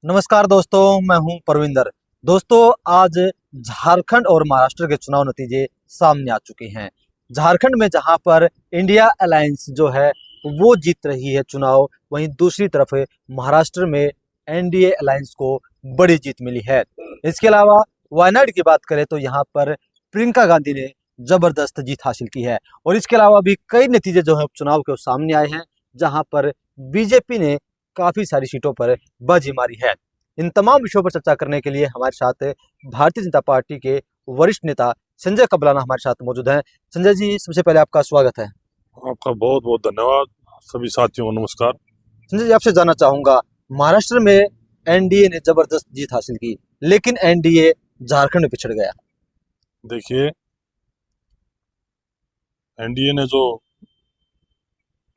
नमस्कार दोस्तों, मैं हूं परविंदर। दोस्तों, आज झारखंड और महाराष्ट्र के चुनाव नतीजे सामने आ चुके हैं। झारखंड में जहां पर इंडिया अलायंस जो है वो जीत रही है चुनाव, वहीं दूसरी तरफ महाराष्ट्र में एनडीए अलायंस को बड़ी जीत मिली है। इसके अलावा वायनाड की बात करें तो यहाँ पर प्रियंका गांधी ने जबरदस्त जीत हासिल की है। और इसके अलावा भी कई नतीजे जो है उपचुनाव के सामने आए हैं, जहां पर बीजेपी ने काफी सारी सीटों पर बाजी मारी है। इन तमाम विषयों पर चर्चा करने के लिए हमारे साथ भारतीय जनता पार्टी के वरिष्ठ नेता संजय कबलाना हमारे साथ मौजूद हैं। संजय जी, सबसे पहले आपका स्वागत है। आपका बहुत बहुत धन्यवाद। सभी साथियों को नमस्कार। संजय जी, आपसे जानना चाहूंगा, महाराष्ट्र में एनडीए ने जबरदस्त जीत हासिल की, लेकिन एनडीए झारखंड में पिछड़ गया। देखिए, एनडीए ने जो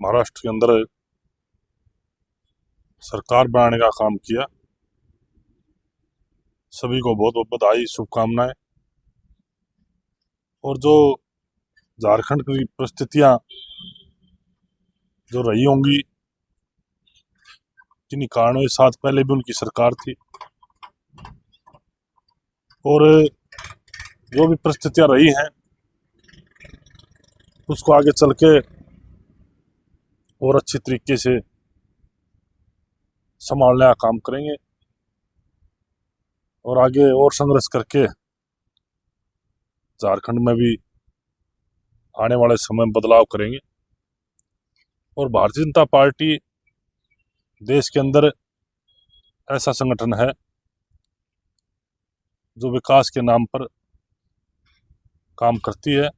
महाराष्ट्र के अंदर सरकार बनाने का काम किया, सभी को बहुत बहुत बधाई, शुभकामनाएं। और जो झारखंड की परिस्थितियां जो रही होंगी, जिन्हीं कारणों के साथ पहले भी उनकी सरकार थी, और जो भी परिस्थितियां रही हैं उसको आगे चल के और अच्छी तरीके से संभालने का काम करेंगे और आगे और संघर्ष करके झारखंड में भी आने वाले समय में बदलाव करेंगे। और भारतीय जनता पार्टी देश के अंदर ऐसा संगठन है जो विकास के नाम पर काम करती है।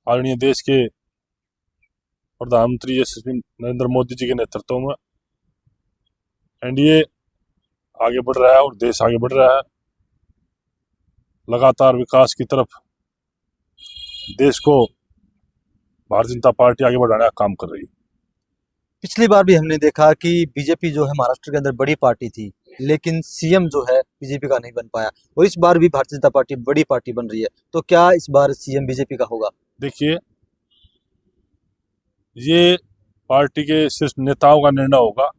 आदरणीय देश के प्रधानमंत्री यशस्वी नरेंद्र मोदी जी के नेतृत्व में एनडीए आगे बढ़ रहा है और देश आगे बढ़ रहा है। लगातार विकास की तरफ देश को भारतीय जनता पार्टी आगे बढ़ाने का काम कर रही है। पिछली बार भी हमने देखा कि बीजेपी जो है महाराष्ट्र के अंदर बड़ी पार्टी थी, लेकिन सीएम जो है बीजेपी का नहीं बन पाया। और इस बार भी भारतीय जनता पार्टी बड़ी पार्टी बन रही है, तो क्या इस बार सीएम बीजेपी का होगा? देखिए, ये पार्टी के सिर्फ नेताओं का निर्णय होगा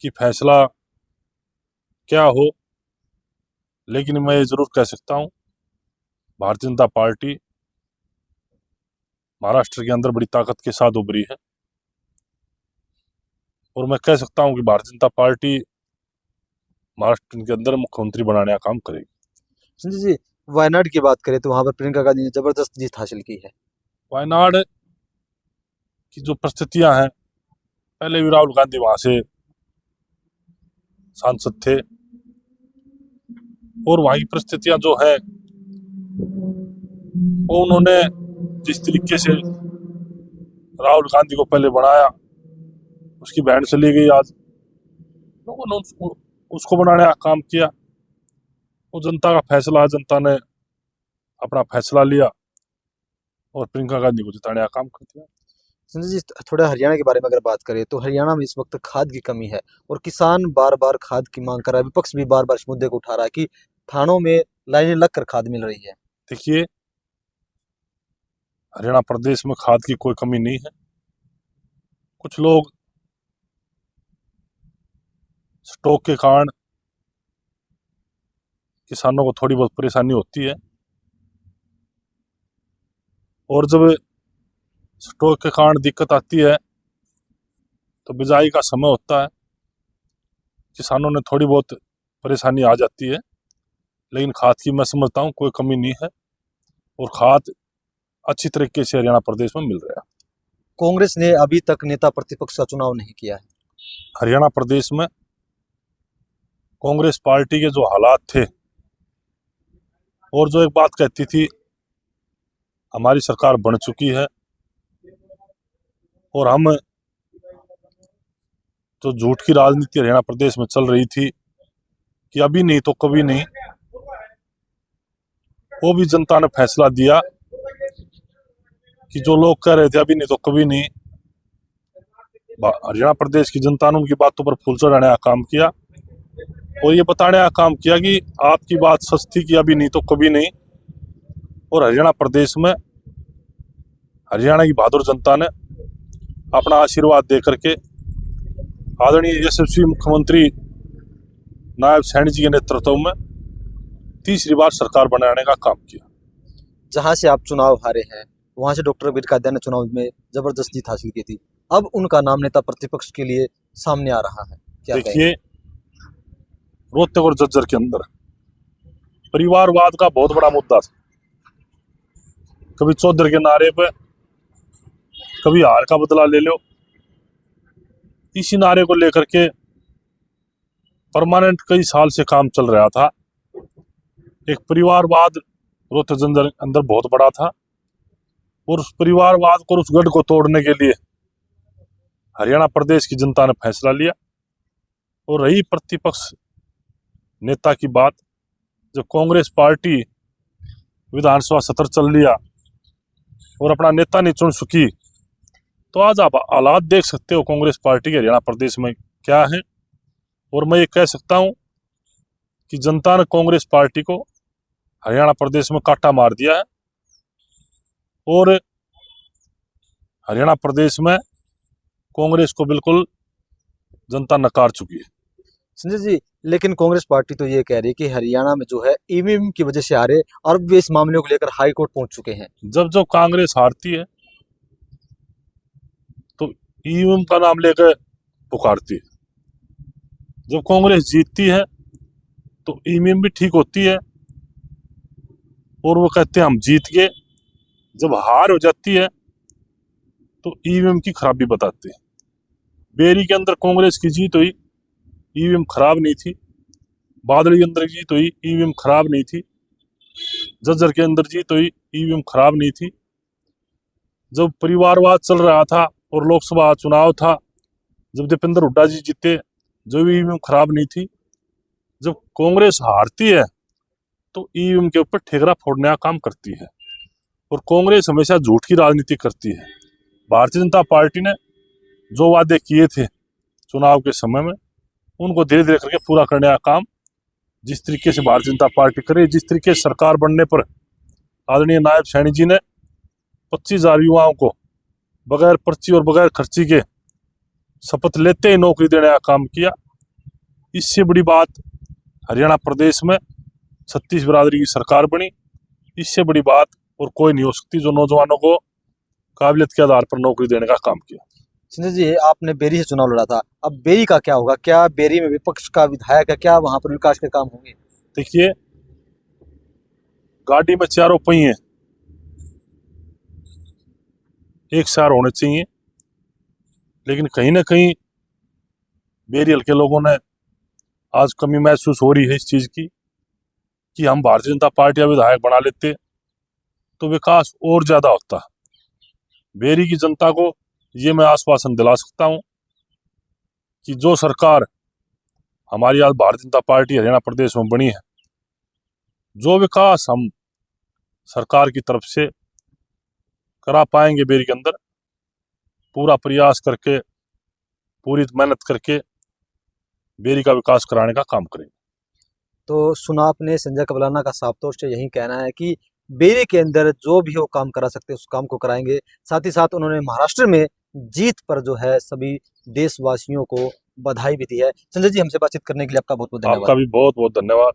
कि फैसला क्या हो, लेकिन मैं ये जरूर कह सकता हूं, भारतीय जनता पार्टी महाराष्ट्र के अंदर बड़ी ताकत के साथ उभरी है। और मैं कह सकता हूं कि भारतीय जनता पार्टी महाराष्ट्र के अंदर मुख्यमंत्री बनाने का काम करेगी। संजय जी, वायनाड की बात करें तो वहां पर प्रियंका गांधी ने जबरदस्त जीत हासिल की है। वायनाड की जो परिस्थितियां हैं, पहले भी राहुल गांधी वहां से सांसद थे और वहां की परिस्थितियां जो है वो उन्होंने जिस तरीके से राहुल गांधी को पहले बनाया, उसकी बहन से ली गई, आज लोगों ने उसको बनाने का काम किया। वो जनता का फैसला है, जनता ने अपना फैसला लिया और प्रियंका गांधी को जिताने का काम कर दिया। संजय जी, थोड़ा हरियाणा के बारे में अगर बात करें तो हरियाणा में इस वक्त खाद की कमी है और किसान बार बार खाद की मांग कर रहा है। विपक्ष भी बार बार इस मुद्दे को उठा रहा है कि थानों में लाइनें लगकर खाद मिल रही है। देखिए, हरियाणा प्रदेश में खाद की कोई कमी नहीं है। कुछ लोग स्टॉक के कारण किसानों को थोड़ी बहुत परेशानी होती है, और जब स्टॉक के कारण दिक्कत आती है तो बिजाई का समय होता है, किसानों ने थोड़ी बहुत परेशानी आ जाती है। लेकिन खाद की मैं समझता हूँ कोई कमी नहीं है और खाद अच्छी तरीके से हरियाणा प्रदेश में मिल रहा है। कांग्रेस ने अभी तक नेता प्रतिपक्ष का चुनाव नहीं किया है। हरियाणा प्रदेश में कांग्रेस पार्टी के जो हालात थे और जो एक बात कहती थी हमारी सरकार बन चुकी है, और हम जो झूठ की राजनीति हरियाणा प्रदेश में चल रही थी कि अभी नहीं तो कभी नहीं, वो भी जनता ने फैसला दिया कि जो लोग कह रहे थे अभी नहीं तो कभी नहीं, हरियाणा प्रदेश की जनता ने उनकी बातों पर फूल चढ़ाने का काम किया और ये बताने का काम किया कि आपकी बात सच थी कि अभी नहीं तो कभी नहीं। और हरियाणा प्रदेश में हरियाणा की बहादुर जनता ने अपना आशीर्वाद दे करके आदरणीय यशस्वी मुख्यमंत्री नायब सैनी जी के नेतृत्व में तीसरी बार सरकार बनाने का काम किया। जहां से आप चुनाव हारे हैं, वहां से डॉक्टर अम्बेडकर कायदा ने चुनाव में जबरदस्त जीत हासिल की थी। अब उनका नाम नेता प्रतिपक्ष के लिए सामने आ रहा है, क्या कहेंगे? देखिए, रोहतक और झज्जर के अंदर परिवारवाद का बहुत बड़ा मुद्दा था। कभी चौधरी के नारे पे, कभी हार का बदला ले लो, इसी नारे को लेकर के परमानेंट कई साल से काम चल रहा था। एक परिवारवाद रोहतक झज्जर के अंदर बहुत बड़ा था और उस परिवारवाद को, उस गढ़ को तोड़ने के लिए हरियाणा प्रदेश की जनता ने फैसला लिया। और रही प्रतिपक्ष नेता की बात, जब कांग्रेस पार्टी विधानसभा सत्र चल लिया और अपना नेता नहीं चुन सकी, तो आज आप हालात देख सकते हो कांग्रेस पार्टी के हरियाणा प्रदेश में क्या है। और मैं ये कह सकता हूं कि जनता ने कांग्रेस पार्टी को हरियाणा प्रदेश में काटा मार दिया है और हरियाणा प्रदेश में कांग्रेस को बिल्कुल जनता नकार चुकी है। संजय जी, लेकिन कांग्रेस पार्टी तो ये कह रही है कि हरियाणा में जो है ईवीएम की वजह से हारे और वे इस मामले को लेकर हाई कोर्ट पहुंच चुके हैं। जब जब कांग्रेस हारती है तो ईवीएम का नाम लेकर पुकारती है, जब कांग्रेस जीतती है तो ईवीएम भी ठीक होती है और वो कहते हैं हम जीत गए। जब हार हो जाती है तो ईवीएम की खराबी बताते हैं। बेरी के अंदर कांग्रेस की जीत हुई, ईवीएम खराब नहीं थी। बादल के अंदर जीत हुई, ईवीएम खराब नहीं थी। झज्जर के अंदर जीत हुई, ईवीएम खराब नहीं थी। जब परिवारवाद चल रहा था और लोकसभा चुनाव था, जब दीपेंद्र हुड्डा जी जीते, जो भी ईवीएम खराब नहीं थी। जब कांग्रेस हारती है तो ईवीएम के ऊपर ठेकरा फोड़ने का काम करती है और कांग्रेस हमेशा झूठ की राजनीति करती है। भारतीय जनता पार्टी ने जो वादे किए थे चुनाव के समय में, उनको धीरे धीरे करके पूरा करने का काम जिस तरीके से भारतीय जनता पार्टी करे, जिस तरीके से सरकार बनने पर आदरणीय नायब सैनी जी ने 25,000 युवाओं को बगैर पर्ची और बगैर खर्ची के शपथ लेते ही नौकरी देने का काम किया। इससे बड़ी बात हरियाणा प्रदेश में 36 बिरादरी की सरकार बनी, इससे बड़ी बात और कोई नहीं हो सकती जो नौजवानों को काबिलियत के आधार पर नौकरी देने का काम किया। संजय जी, आपने बेरी से चुनाव लड़ा था, अब बेरी का क्या होगा? क्या बेरी में विपक्ष का विधायक है? क्या वहां पर विकास के काम होंगे? देखिए, गाड़ी में चारों पहिए एक सार होने चाहिए, लेकिन कहीं ना कहीं बेरी हल्के लोगों ने आज कमी महसूस हो रही है इस चीज की कि हम भारतीय जनता पार्टी का विधायक बना लेते तो विकास और ज्यादा होता। बेरी की जनता को ये मैं आश्वासन दिला सकता हूं कि जो सरकार हमारी आज भारतीय जनता पार्टी हरियाणा प्रदेश में बनी है, जो विकास हम सरकार की तरफ से करा पाएंगे बेरी के अंदर, पूरा प्रयास करके, पूरी मेहनत करके बेरी का विकास कराने का काम करेंगे। तो सुना आपने संजय कबलाना का साफ तौर से यही कहना है कि बेरी के अंदर जो भी वो काम करा सकते हैं उस काम को कराएंगे। साथ ही साथ उन्होंने महाराष्ट्र में जीत पर जो है सभी देशवासियों को बधाई भी दी है। संजय जी, हमसे बातचीत करने के लिए आपका बहुत बहुत धन्यवाद। आपका भी बहुत बहुत धन्यवाद।